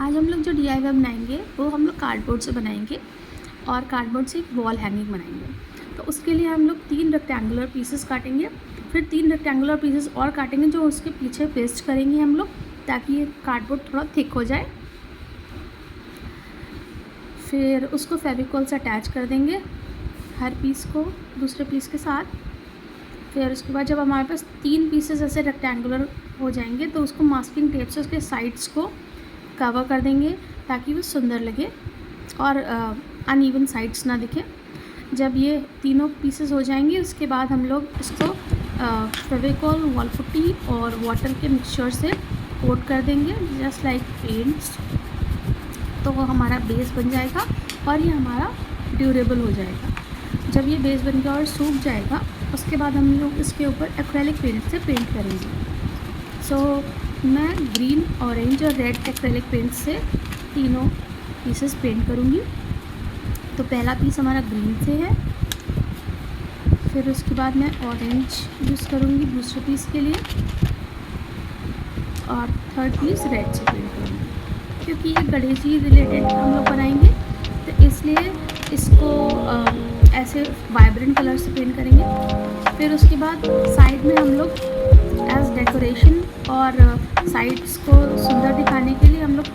आज हम लोग जो DIY बनाएंगे वो हम लोग कार्डबोर्ड से बनाएंगे और कार्डबोर्ड से एक वॉल हैंगिंग बनाएंगे। तो उसके लिए हम लोग 3 रेक्टेंगुलर पीसेस काटेंगे, फिर 3 रेक्टेंगुलर पीसेस और काटेंगे जो उसके पीछे पेस्ट करेंगे हम लोग, ताकि ये कार्डबोर्ड थोड़ा थिक हो जाए। फिर उसको फेविकॉल से अटैच कर देंगे हर पीस को दूसरे पीस के साथ। फिर उसके बाद जब हमारे पास 3 पीसेस ऐसे रेक्टेंगुलर हो जाएंगे तो उसको मास्किंग टेप से उसके साइड्स को कवर कर देंगे ताकि वो सुंदर लगे और अनइवन साइड्स ना दिखे। जब ये तीनों पीसेस हो जाएंगे उसके बाद हम लोग इसको फेविकॉल, वॉल पुट्टी और वाटर के मिक्सचर से कोट कर देंगे जस्ट लाइक पेंट्स। तो वो हमारा बेस बन जाएगा और ये हमारा ड्यूरेबल हो जाएगा। जब ये बेस बन गया और सूख जाएगा उसके बाद हम लोग इसके ऊपर एक्रेलिक पेंट से पेंट करेंगे। मैं ग्रीन, ऑरेंज और रेड एक्रेलिक पेंट से तीनों पीसेस पेंट करूँगी। तो पहला पीस हमारा ग्रीन से है, फिर उसके बाद मैं ऑरेंज यूज़ करूँगी दूसरे पीस के लिए और थर्ड पीस रेड से पेंट करूँगी। क्योंकि ये गणेश जी रिलेटेड हम लोग बनाएंगे तो इसलिए इसको ऐसे वाइब्रेंट कलर से पेंट करेंगे। फिर उसके बाद साइड में हम लोग एज डेकोरेशन और साइड्स को सुंदर दिखाने के लिए हम लोग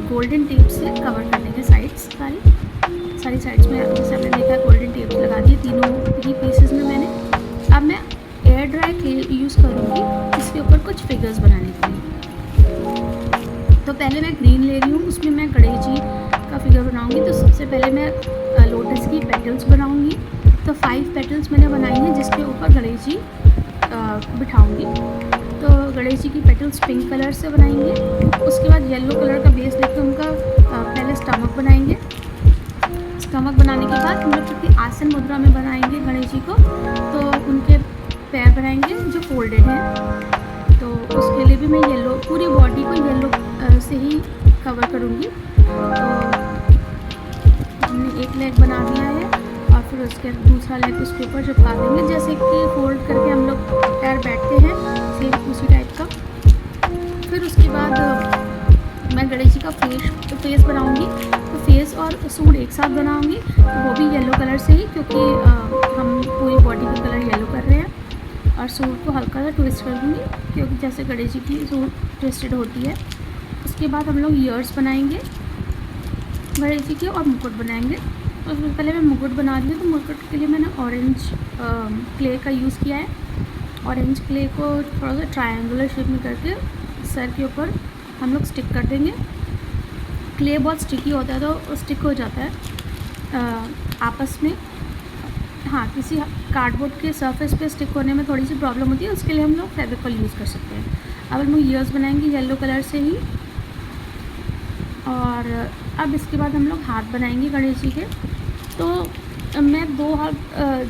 गोल्डन टेप से कवर कर देंगे साइड्स सारी साइड्स में। जैसे आपने देखा गोल्डन टेप लगा दिए तीनों ही पीसेस में मैंने। अब मैं एयर ड्राई क्ले यूज़ करूँगी इसके ऊपर कुछ फिगर्स बनाने के लिए। तो पहले मैं ग्रीन ले रही हूँ, उसमें मैं गणेश जी का फिगर बनाऊँगी। तो सबसे पहले मैं लोटस की पेटल्स बनाऊँगी। तो 5 पेटल्स मैंने बनाई हैं जिसके ऊपर गणेश जी बिठाऊँगी। तो गणेश जी की पेटल्स पिंक कलर से बनाएंगे। उसके बाद येलो कलर का बेस लेकर उनका पहले स्टमक बनाएंगे। स्टमक बनाने के बाद हम लोग क्योंकि आसन मुद्रा में बनाएंगे गणेश जी को, तो उनके पैर बनाएंगे जो फोल्डेड हैं। तो उसके लिए भी मैं येलो, पूरी बॉडी को येलो से ही कवर करूँगी। तो हमने एक लेग बना दिया है और फिर उसके दूसरा लेग उसके ऊपर चिपका देंगे, जैसे कि फोल्ड करके हम लोग पैर बैठते हैं सेम उसी टाइप का। फिर उसके बाद मैं गणेश जी का फेस बनाऊंगी। तो फेस और सूट एक साथ बनाऊंगी, तो वो भी येलो कलर से ही, क्योंकि हम पूरी बॉडी का कलर येलो कर रहे हैं। और सूट को हल्का सा ट्विस्ट कर दूँगी क्योंकि जैसे गणेश जी की सूट ट्विस्टेड होती है। उसके बाद हम लोग ईयर्स बनाएंगे गणेश जी के और मुकुट बनाएंगे। तो उसमें पहले मैं मुकुट बना रही हूँ। तो मुकुट के लिए मैंने ऑरेंज क्ले का यूज़ किया है। ऑरेंज क्ले को थोड़ा सा ट्रायंगुलर शेप में करके सर के ऊपर हम लोग स्टिक कर देंगे। क्ले बहुत स्टिकी होता है तो स्टिक हो जाता है आपस में। हाँ, किसी कार्डबोर्ड के सरफेस पे स्टिक होने में थोड़ी सी प्रॉब्लम होती है, उसके लिए हम लोग फेविकॉल यूज़ कर सकते हैं। अब हम लोग ईयर्स बनाएंगे येलो कलर से ही। और अब इसके बाद हम लोग हाथ बनाएंगे गणेश जी के। तो मैं 2 हाथ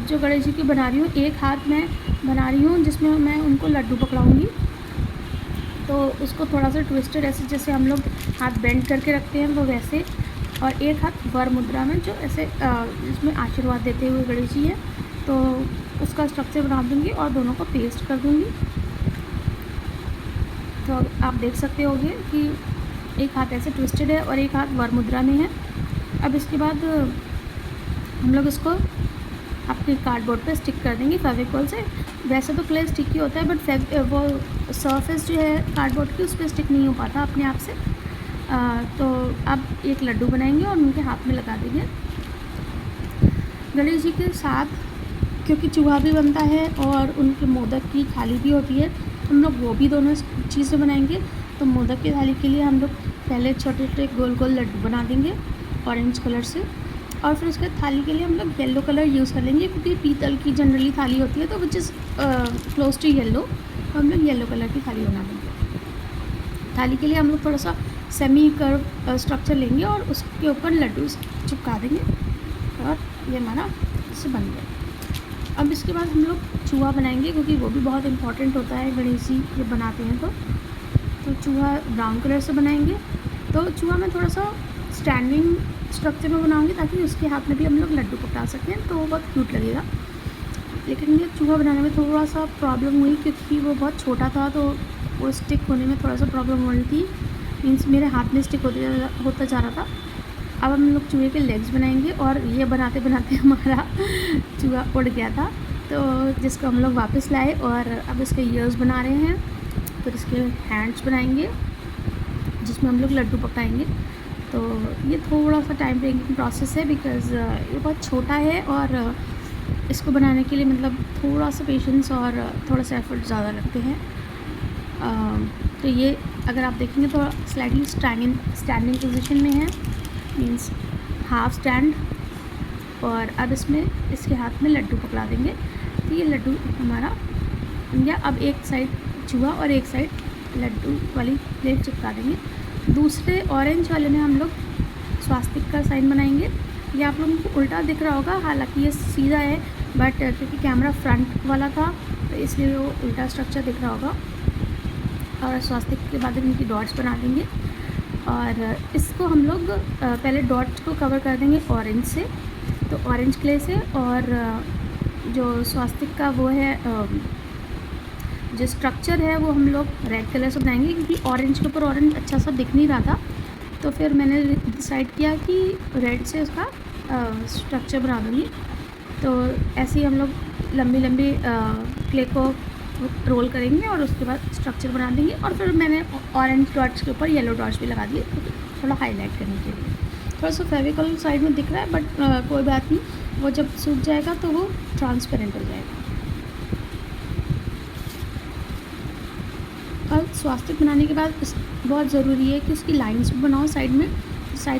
जो गणेश जी की बना रही हूँ, एक हाथ मैं बना रही हूँ जिसमें मैं उनको लड्डू पकड़ाऊँगी। तो उसको थोड़ा सा ट्विस्टेड ऐसे जैसे हम लोग हाथ बेंड करके रखते हैं वो वैसे, और एक हाथ वर मुद्रा में जो ऐसे इसमें आशीर्वाद देते हुए गणेश जी हैं। तो उसका स्ट्रक्चर बना दूँगी और दोनों को पेस्ट कर दूँगी। तो आप देख सकते होंगे कि एक हाथ ऐसे ट्विस्टेड है और एक हाथ वर मुद्रा में है। अब इसके बाद हम लोग इसको अपने कार्डबोर्ड पे स्टिक कर देंगे फेविकॉल से। वैसे तो क्ले स्टिकी होता है बट वो सरफेस जो है कार्डबोर्ड की उस पर स्टिक नहीं हो पाता अपने आप से। तो अब एक लड्डू बनाएंगे और उनके हाथ में लगा देंगे। गणेश जी के साथ क्योंकि चूहा भी बनता है और उनके मोदक की थाली भी होती है, हम लोग वो भी दोनों चीज़ें बनाएंगे। तो मोदक की थाली के लिए हम लोग पहले छोटे छोटे गोल गोल लड्डू बना देंगे ऑरेंज कलर से, और फिर उसके थाली के लिए हम लोग येलो कलर यूज़ कर लेंगे क्योंकि पीतल की जनरली थाली होती है तो which is close to yellow. तो हम लोग येलो कलर की थाली बना देंगे। थाली के लिए हम लोग थोड़ा सा सेमी कर्व स्ट्रक्चर लेंगे और उसके ऊपर लड्डू चिपका देंगे और ये हमारा इससे बन गया। अब इसके बाद हम लोग चूहा बनाएंगे क्योंकि वो भी बहुत इंपॉर्टेंट होता है गणेश जी ये बनाते हैं। तो चूहा ब्राउन कलर से बनाएंगे। तो चूहा मैं थोड़ा सा स्टैंडिंग स्ट्रक्चर में बनाऊंगी ताकि उसके हाथ में भी हम लोग लड्डू पकड़ा सकें, तो वो बहुत क्यूट लगेगा। लेकिन ये चूहा बनाने में थोड़ा सा प्रॉब्लम हुई क्योंकि वो बहुत छोटा था, तो वो स्टिक होने में थोड़ा सा प्रॉब्लम हो रही थी। मीन्स मेरे हाथ में स्टिक होता जा रहा था। अब हम लोग चूहे के लेग्स बनाएंगे, और ये बनाते बनाते हमारा चूहा उड़ गया था, तो जिसको हम लोग वापस लाए और अब इसके ईयर्स बना रहे हैं। फिर इसके हैंड्स बनाएंगे जिसमें हम लोग लड्डू पकाएंगे। तो ये थोड़ा सा टाइम टेकिंग प्रोसेस है, बिकॉज़ ये बहुत छोटा है और इसको बनाने के लिए मतलब थोड़ा सा पेशेंस और थोड़ा सा एफर्ट ज़्यादा लगते हैं। तो ये अगर आप देखेंगे तो स्लाइडली स्टैंडिंग पोजीशन में है, मीन्स हाफ स्टैंड। और अब इसमें इसके हाथ में लड्डू पकड़ा देंगे, तो ये लड्डू हमारा बन गया। अब एक साइड चूहा और एक साइड लड्डू वाली प्लेट चिपका देंगे। दूसरे ऑरेंज वाले में हम लोग स्वास्तिक का साइन बनाएंगे। ये आप लोगों को उल्टा दिख रहा होगा, हालांकि ये सीधा है, बट क्योंकि कैमरा फ्रंट वाला था तो इसलिए वो उल्टा स्ट्रक्चर दिख रहा होगा। और स्वास्तिक के बाद इनकी डॉट्स बना देंगे, और इसको हम लोग पहले डॉट्स को कवर कर देंगे ऑरेंज से, तो ऑरेंज क्ले से। और जो स्वास्तिक का वो है जो स्ट्रक्चर है वो हम लोग रेड कलर से बनाएंगे, क्योंकि ऑरेंज के ऊपर ऑरेंज अच्छा सा दिख नहीं रहा था। तो फिर मैंने डिसाइड किया कि रेड से उसका स्ट्रक्चर बना दूँगी। तो ऐसे ही हम लोग लंबी लंबी क्ले को रोल करेंगे और उसके बाद स्ट्रक्चर बना देंगे। और फिर मैंने ऑरेंज डॉट्स के ऊपर येलो डॉट्स भी लगा दिए, थोड़ा हाईलाइट करने के लिए। थोड़ा सा फेविकॉल साइड में दिख रहा है, बट कोई बात नहीं, वो जब सूख जाएगा तो वो ट्रांसपेरेंट हो जाएगा। और स्वास्तिक बनाने के बाद बहुत ज़रूरी है कि उसकी लाइंस भी बनाओ साइड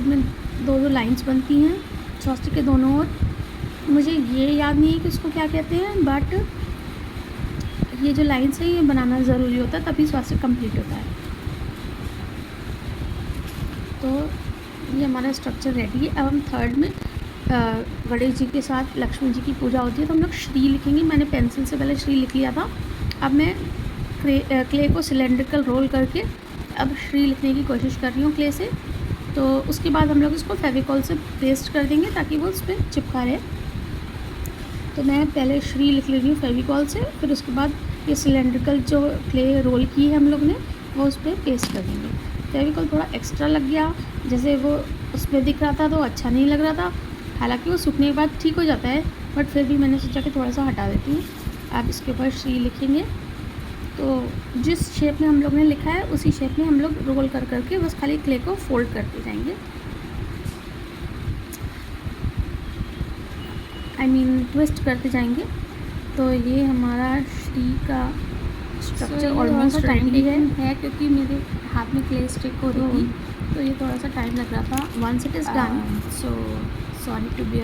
में दो लाइंस बनती हैं स्वास्तिक के दोनों ओर। मुझे ये याद नहीं है कि उसको क्या कहते हैं, बट ये जो लाइंस है ये बनाना ज़रूरी होता है, तभी स्वास्तिक कंप्लीट होता है। तो ये हमारा स्ट्रक्चर रेडी है। अब हम थर्ड में गणेश जी के साथ लक्ष्मी जी की पूजा होती है, तो हम लोग श्री लिखेंगे। मैंने पेंसिल से पहले श्री लिख लिया था, अब मैं क्ले को सिलेंड्रिकल रोल करके अब श्री लिखने की कोशिश कर रही हूँ क्ले से। तो उसके बाद हम लोग इसको फेविकॉल से पेस्ट कर देंगे ताकि वो उस पर चिपका रहे। तो मैं पहले श्री लिख ले रही हूँ फेविकॉल से, फिर उसके बाद ये सिलेंड्रिकल जो क्ले रोल की है हम लोग ने वो उस पर पेस्ट कर देंगे। फेविकॉल थोड़ा एक्स्ट्रा लग गया, जैसे वो उस पर दिख रहा था तो अच्छा नहीं लग रहा था। हालांकि वो सूखने के बाद ठीक हो जाता है, बट फिर भी मैंने सोचा कि थोड़ा सा हटा देती हूँ। अब इसके ऊपर श्री लिखेंगे, तो जिस शेप में हम लोग ने लिखा है उसी शेप में हम लोग रोल कर करके बस खाली क्ले को फोल्ड करते जाएंगे। ट्विस्ट करते जाएंगे। तो ये हमारा श्री का स्ट्रक्चर ऑलमोस्ट रेडी है, क्योंकि मेरे हाथ में क्ले स्टिक हो रही थी तो ये थोड़ा सा टाइम लग रहा था। Once it is done, so sorry to be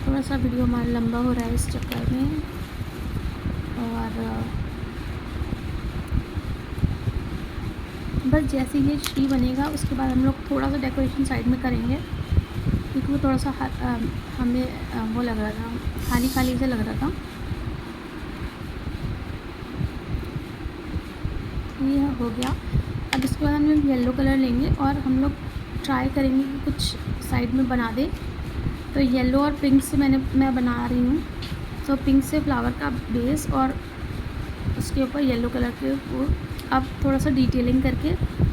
थोड़ा सा वीडियो हमारा लंबा हो रहा है इस चक्कर में। और बस जैसे ये श्री बनेगा उसके बाद हम लोग थोड़ा सा डेकोरेशन साइड में करेंगे, क्योंकि वो थोड़ा सा हमें वो लग रहा था, खाली खाली से लग रहा था। ये हो गया। अब इसके बाद हम लोग येलो कलर लेंगे और हम लोग ट्राई करेंगे कि कुछ साइड में बना दें। तो येलो और पिंक से मैं बना रही हूँ। तो पिंक से फ्लावर का बेस और उसके ऊपर येलो कलर के वो अब थोड़ा सा डिटेलिंग करके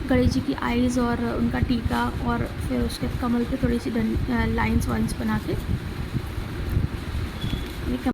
गणेश जी की आईज़ और उनका टीका और फिर उसके कमल पे थोड़ी सी लाइंस वाइंस बना के